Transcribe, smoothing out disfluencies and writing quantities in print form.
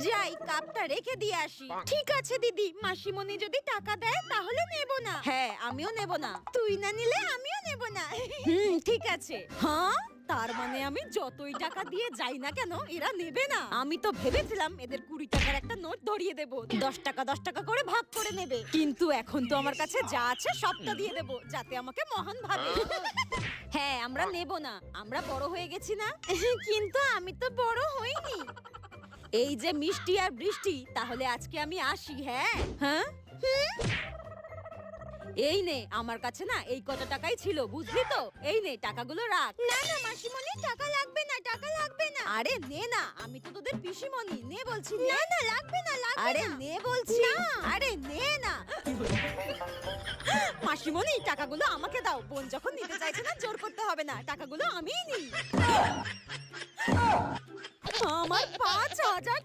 যাই কাপটা রেখে দিয়ে আসি। ঠিক আছে দিদি, মাসিমণি যদি টাকা দেয় তাহলে নেব না। হ্যাঁ আমিও নেব না। তুই না নিলে আমিও নেব না। ঠিক আছে। হ্যাঁ, তার মানে আমি যতই টাকা দিয়ে যাই না কেন এরা নেবে না। আমি তো ভেবেছিলাম এদের 20 টাকার একটা নোট ধরিয়ে দেব, 10 টাকা করে ভাগ করে নেবে। কিন্তু এখন তো আমার কাছে যা আছে সবটা দিয়ে দেব, যাতে আমাকে মহান ভাবে। হ্যাঁ আমরা নেব না, আমরা বড় হয়ে গেছি না। কিন্তু আমি তো বড় হইনি। এই যে মিষ্টি আর বৃষ্টি, তাহলে আজকে আমি আসি। হ্যাঁ হ্যাঁ এই নে, আমার কাছে না এই কত টাকাই ছিল, বুঝলি তো? এই নে টাকাগুলো রাখ। না না মাসিমণি, টাকা লাগবে না, টাকা লাগবে না। আরে নে না, আমি তো তোদের পিসিমণি, নে বলছি। না না লাগবে না, লাগবে না। আরে নে বলছি। আরে নে না। মাসিমণি টাকাগুলো আমাকে দাও, বোন যখন নিতে চাইছে না জোর করতে হবে না, টাকাগুলো আমিই নিই। আমার 5,000